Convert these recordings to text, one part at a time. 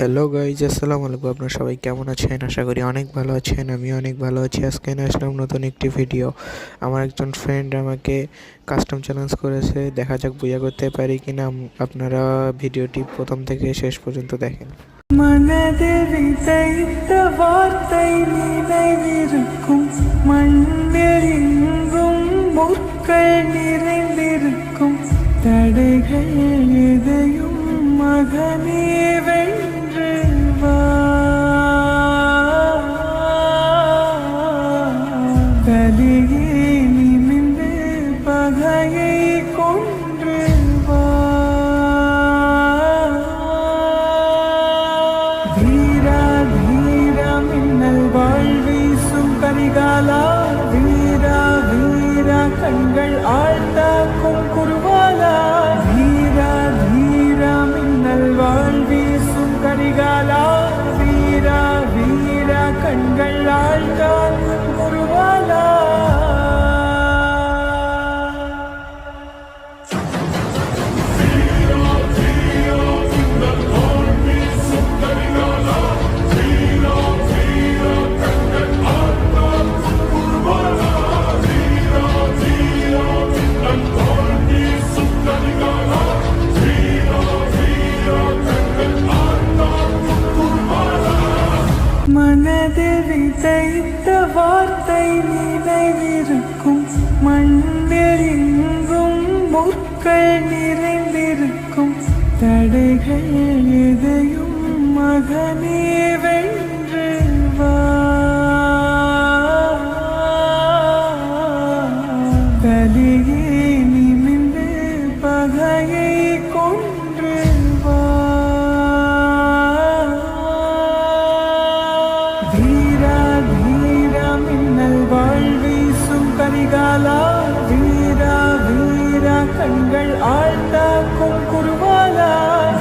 Hello guys, আসসালামু আলাইকুম। আপনারা সবাই কেমন আছেন? আশা করি অনেক ভালো আছেন। আমিও অনেক ভালো আছি। আজকে নিয়ে আসলাম নতুন একটি ভিডিও। আমার একজন ফ্রেন্ড আমাকে কাস্টম চ্যালেঞ্জ করেছে, দেখা যাক বুয়া করতে পারি কিনা। আপনারা ভিডিওটি প্রথম থেকে শেষ পর্যন্ত দেখেন। மனதில் விதைத்த வார்த்தை நினைவிருக்கும், மண்ணில் எங்கும் முற்கள் நிறைந்திருக்கும், தடைகள் எதையும் மகனே வென்று வா. கலியே நிமிந்து பகையை கொன்று வா. வீரா வீரா மின்னல் வாழ் வீசும் கரிகாலா, வீரா வீரா கண்கள் ஆழ்த்தாக்கும் குருவாலா. வீரா வீரா மின்னல் வாழ் வீசும் கரிகாலா, வீரா வீரா கண்கள் ஆழ்த்தாக்கும் குருவாலா. மனதில் விதைத்த வார்த்தை நினைவிருக்கும், மண்ணில் எங்கும் முற்கள் நிறைந்திருக்கும், தடைகள் எதையும் மகனே வென்று வா. கலியே நிமிந்து பகையை கொன்று வா. வீரா வீரா மின்னல் வாழ் வீசும் கரிகாலா, வீரா வீரா கண்கள் ஆழ்த்தாக்கும் குருவாலா.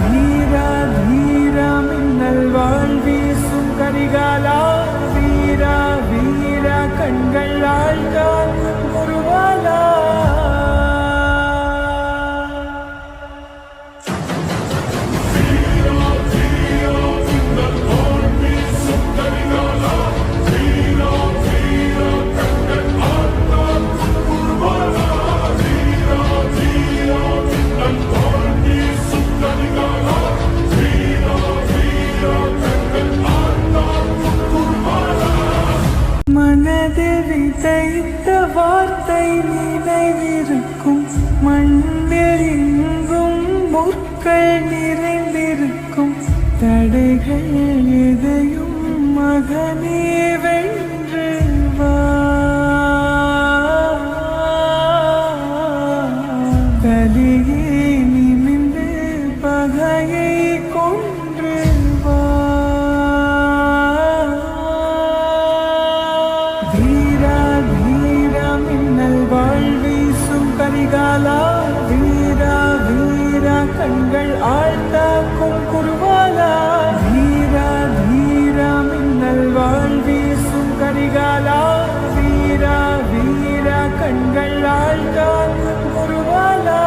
வீரா வீரா மின்னல் வாழ் வீசும் கரிகாலா, வீரா வீரா கண்கள் ஆழ்த்தாக்கும் குருவாலா. மனதில் விதைத்த வார்த்தை நினைவிருக்கும், மண்ணில் எங்கும் முற்கள் நிறைந்திருக்கும், தடைகள் எதையும் மகனே வென்று வா. கலியே நிமிந்து பகையை கொன்று வா. வீரா வீரா மின்னல் வாழ் வீசும் கரிகாலா, வீரா வீரா கண்கள் ஆழ்த்தாக்கும் குருவாலா. வீரா வீரா மின்னல் வாழ் வீசும் கரிகாலா, வீரா வீரா கண்கள் ஆழ்த்தாக்கும் குருவாலா.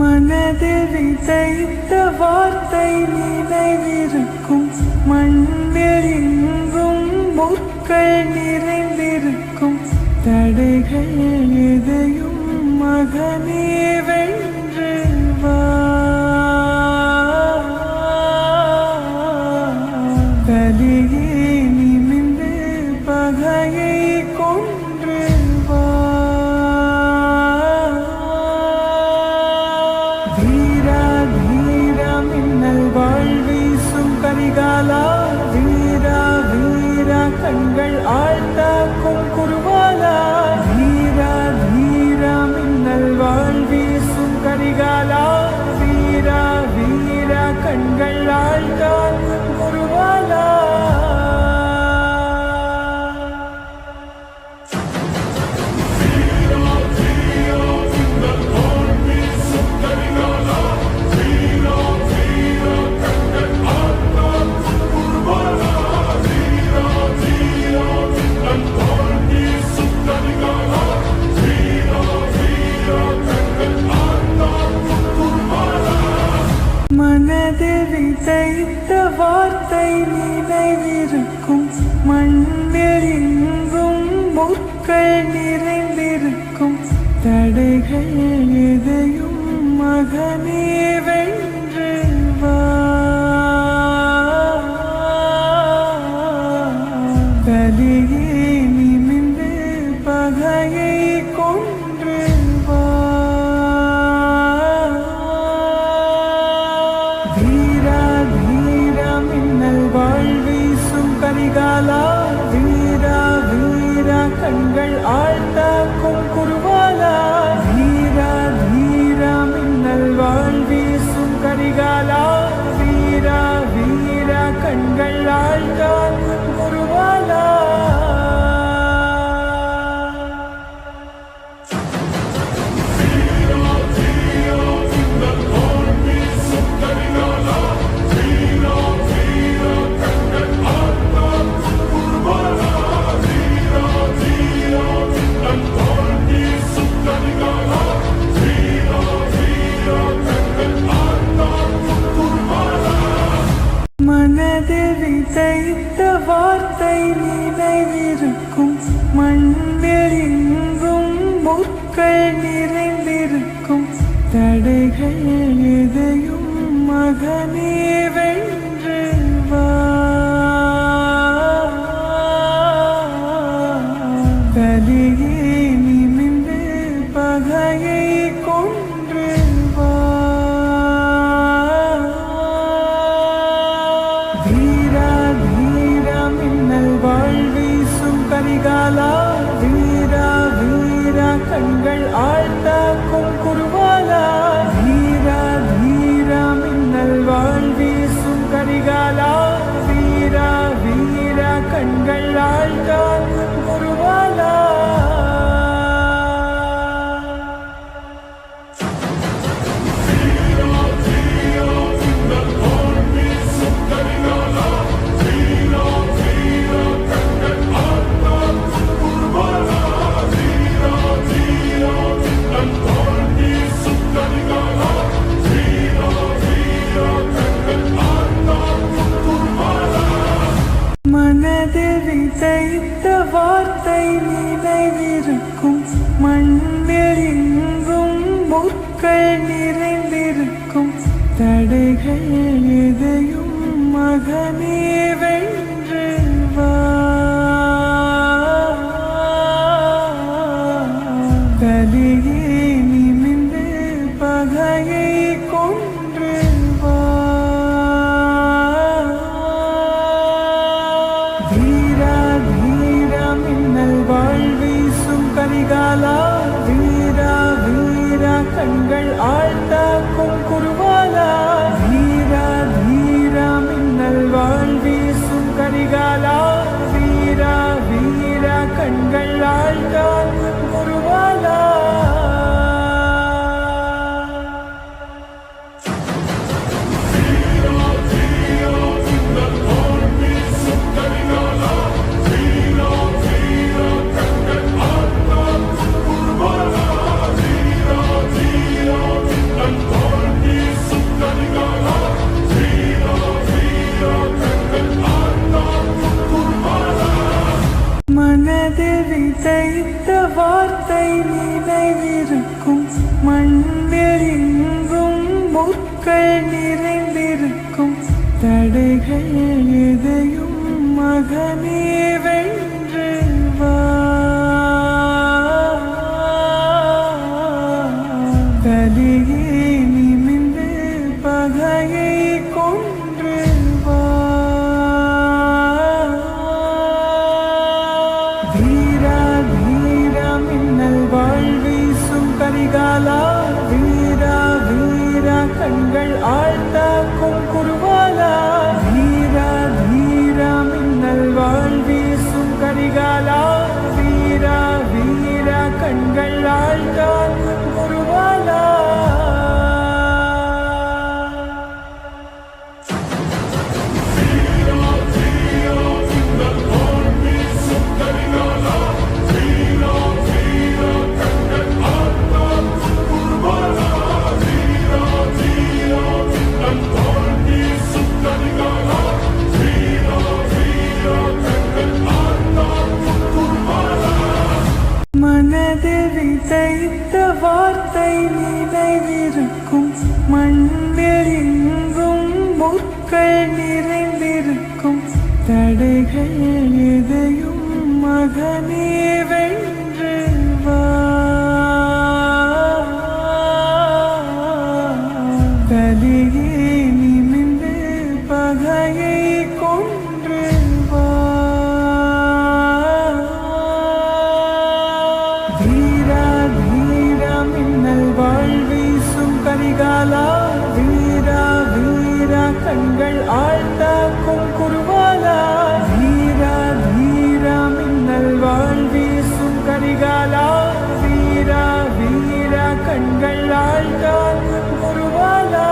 மனதில் விதைத்த வார்த்தை நினைவிருக்கும், மண்ணில் எங்கும் முற்கள் நிறைந்திருக்கும், தடைகள் எதையும் மகனே வென்று வா. கலியே நிமிந்து பகையை கொன்று வா. வீரா வீரா மின்னல் வாழ் வீசும் கரிகாலா, வீரா வீரா கண்கள் ஆழ்த்தாக்கும் குருவாலா. வீரா வீரா மின்னல் வாழ் வீசும் கரிகாலா, மண்ணில் முற்கள் நிறைந்திருக்கும் தடைகள் எதையும் மகனே வென்று வா. கலியே நிமிர்ந்து பகையை கொன்று வா. வீரா வீரா மின்னல் வாழ்வீசும் கரிகாலா, வீரா வீரா கண்கள் ஆழ்த்தாக்கும் குருவாலா. வீரா வீரா மின்னல் வாழ்வீசும் கரிகாலா, வீரா வீரா கண்கள் ஆழ்த்தாக்கும் குருவாலா. மனதில் விதைத்த வார்த்தை நினைவிருக்கும், மண்ணில் எங்கும் முற்கள் நிறைந்திருக்கும் தடைகள் எதையும் மகனே வென்று வா. கலியே நிமிர்ந்து பகையை கொன்று வா. வீரா வீரா மின்னல் வாழ்வீசும் கரிகாலா, வீரா வீரா கண்கள் ஆழ்த்தாக்கும் குருவாலா. வீரா வீரா மின்னல் வாழ்வீசும் கரிகாலா, வீரா வீரா கண்கள் ஆழ்த்தாக்கும் குருவாலா. மனதில் விதைத்த வார்த்தை நினைவிருக்கும், மண்ணில் எங்கும் முற்கள் நிறைந்திருக்கும் தடைகள் எதையும் மகனே வென்று வா. கலியே நிமிர்ந்து பகையை கொன்று வா. வீரா வீரா மின்னல் வாழ்வீசும் கரிகாலா, வீரா வீரா கண்கள் ஆழ்த்தாக்கும் குருவாலா. வீரா வீரா மின்னல் வாழ்வீசும் கரிகாலா, வீரா வீரா கண்கள் ஆழ்த்தாக்கும் குருவாலா. மனதில் விதைத்த வார்த்தை நினைவிருக்கும், மண்ணில் எங்கும் முற்கள் நிறைந்திருக்கும் தடைகள் எதையும் மகனே வென்று வா. கலியே நிமிர்ந்து பகையை கொன்று வா. வீரா வீரா மின்னல் வாழ்வீசும் கரிகாலா, வீரா வீரா கண்கள் ஆழ்த்தாக்கும் குருவாலா. வீரா வீரா மின்னல் வாழ்வீசும் கரிகாலா, வீரா வீரா கண்கள் ஆழ்த்தாக்கும் குருவாலா. Karigala, Veera, Veera, Kangal Aartha. மனதில் விதைத்த வார்த்தை நினைவிருக்கும், மண்ணில் எங்கும் முற்கள் நிறைந்திருக்கும். தடைகள் எதையும் மகனே வென்று வா. கலியே நிமிர்ந்து பகையை கொன்று வா. வீரா வீரா மின்னல் வாழ் வீசும் கரிகாலா, வீரா வீரா கண்கள் ஆழ்த்தாக்கும் குருவாலா. வீரா வீரா மின்னல் வாழ் வீசும் கரிகாலா, வீரா வீரா கண்கள் ஆழ்த்தாக்கும் குருவாலா.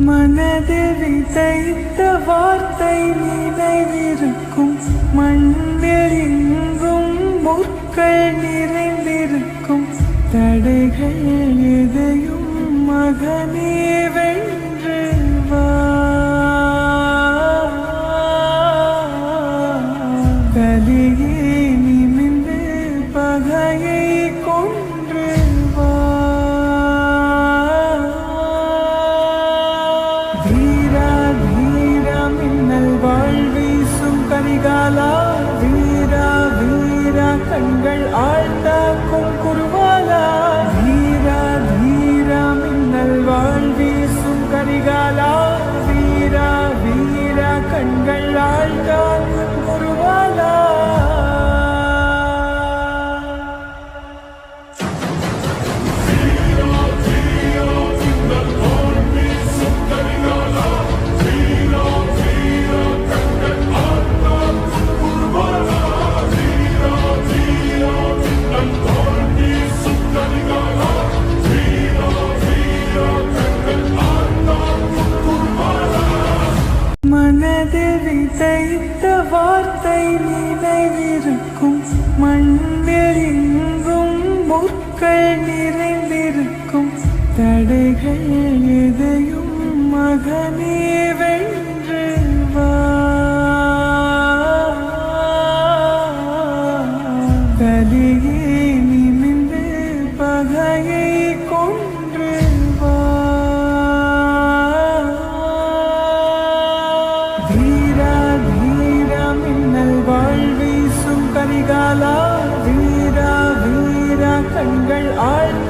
மனதில் விதைத்த வார்த்தை நினைவிருக்கும், மண்ணில் எங்கும் முற்கள் நிறைந்திருக்கும். தடைகள் எதையும் மகனே வென்று வா. கலியே நிமிர்ந்து பகையை கொன்று வா. வீரா வீரா மின்னல் வாழ் வீசும் கரிகாலா, வீரா வீரா கண்கள் ஆழ்த்தாக்கும் குருவாலா. வீரா வீரா மின்னல் வாழ் வீசும் கரிகாலா, வீரா வீரா கண்கள் ஆழ்த்தாக்கும் குருவாலா. மனதில் விதைத்த வார்த்தை நினைவிருக்கும், மண்ணில் எங்கும் முற்கள் நிறைந்திருக்கும். தடைகள் எதையும் மகனே வென்று வா. கலியே நிமிர்ந்து பகையை கொன்று வா. வீரா வீரா மின்னல் வாழ் வீசும் கரிகாலா, வீரா வீரா கண்கள் ஆழ்த்த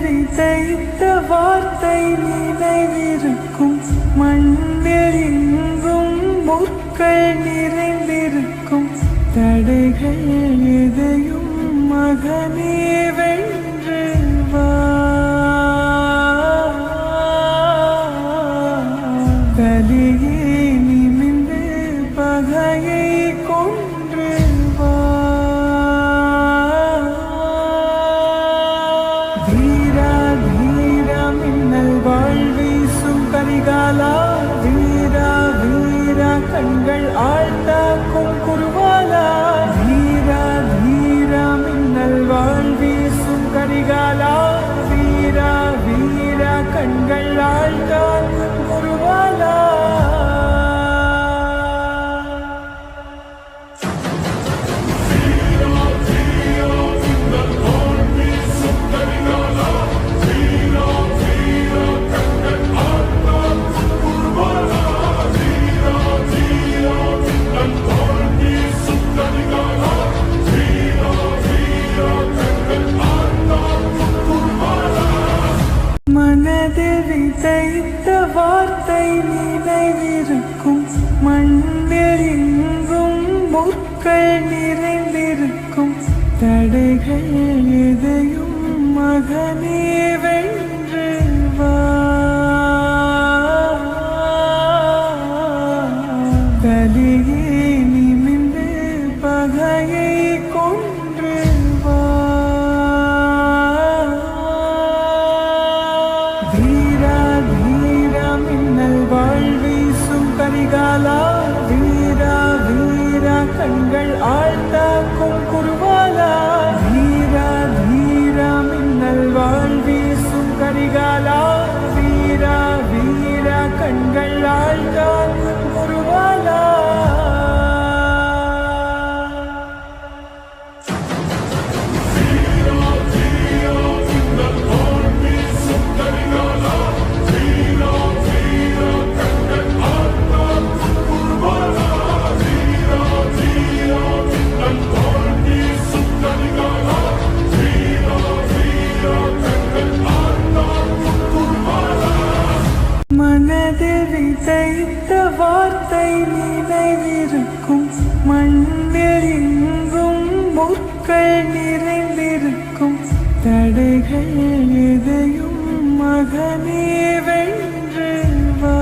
விதைத்த வார்த்தை நினைவிருக்கும், மண்ணில் எங்கும் முற்கள் நிறைந்திருக்கும். தடைகள் எதையும் மகனே வென்று வா. கலியே நிமிர்ந்து பகையை கொன்று வா. வீரா வீரா மின்னல் வாழ் வீசும் கரிகாலா, வீரா வீரா கண்கள் ஆழ்த்தாக்கும் குருவாலா. வீரா வீரா மின்னல் வாழ் முற்கள் நிறைந்திருக்கும் தடைகள் எதையும் மகனே வென்று வா. கலியே நிமிர்ந்து பகையை கொன்று வா. வீரா வீரா மின்னல் வாழ்வீசும் கரிகாலா, வீரா வீரா கண்கள் ஆழ்த்தாக்கும் குருவாலா. வீரா வீரா மின்னல் வாழ்வீசும் கரிகாலா, வீரா வீரா கண்கள் ஆழ்த்தாக்கும் குருவாலா. மனதில் விதைத்த வார்த்தை நினைவிருக்கும், மண்ணில் எங்கும் முற்கள் நிறைந்திருக்கும் தடைகள் எதையும் மகனே வென்று வா.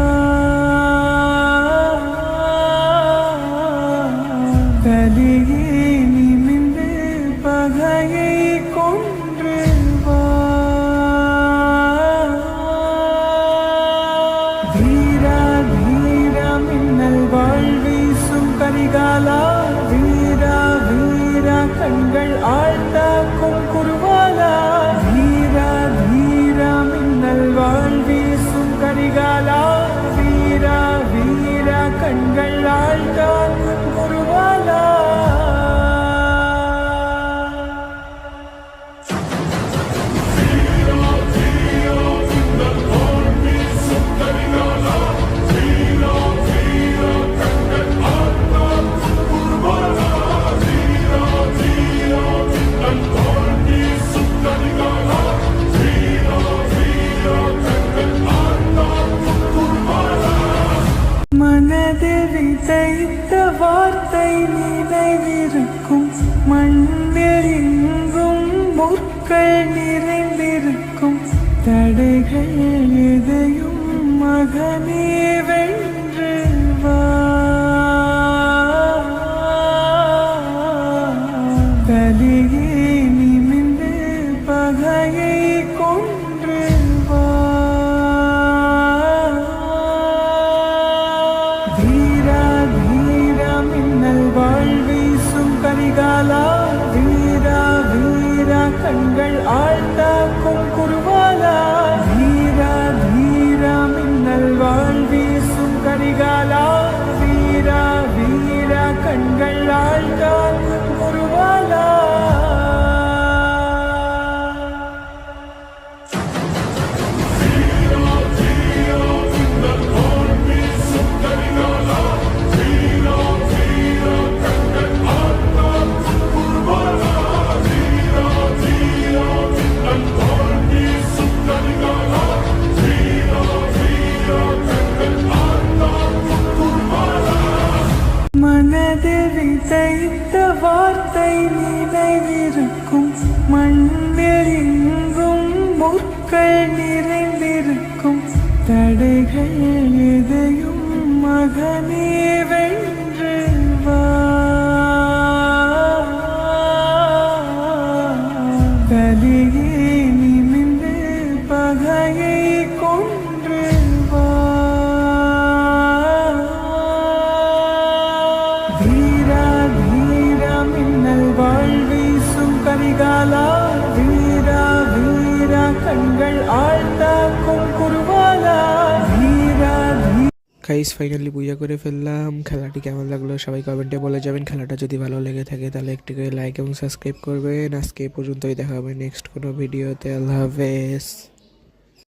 கலியே நிமிர்ந்து பகையை கொன்று வா. வீரா வீரா மின்னல் வாழ்வீசும் கரிகாலா, வீரா வீரா கண்கள் ஆழ்த்தாக்கும் குருவாலா. வீரா வீரா மின்னல் வாழ்வீசும் கரிகாலா, வீரா வீரா கண்கள் ஆழ்த்தாக்கும் குருவாலா. மனதில் விதைத்த வார்த்தை நினைவிருக்கும், மண்ணில் எங்கும் முற்கள் நிறைந்திருக்கும் தடைகள் எதையும் மகனே வென்று வா. கலியே நிமிர்ந்து பகையை கொன்று வா. வீரா வீரா மின்னல் வாழ்வீசும் கரிகாலா, வீரா வீரா கண்கள் ஆழ்த்தாக்கும் குருவாலா. வீரா வீரா மின்னல் வாழ்வீசும் கரிகாலா, வீரா வீரா கண்கள் ஆழ்த்தாக்கும் குருவாலா. மனதில் விதைத்த வார்த்தை நினைவிருக்கும், மண்ணில் எங்கும் முற்கள் நிறைந்திருக்கும் தடைகள் எதையும் மகனே வென்று வா. கலியே நிமிர்ந்து பகையை கொன்று வா. வீரா வீரா மின்னல் வாழ்வீசும் கரிகாலா, வீரா வீரா கண்கள் ஆழ்த்தாக்கும் குருவாலா. வீரா গাইস ফাইনালি বুইয়া করে ফেললাম। খেলাটি কেমন লাগলো সবাই কমেন্টে বলে যাবেন। খেলাটা যদি ভালো লেগে থাকে তাহলে একটু করে লাইক এবং সাবস্ক্রাইব করবেন। আজকে এই পর্যন্তই, দেখা হবে নেক্সট কোনো ভিডিওতে। আল্লাহ হাফেজ।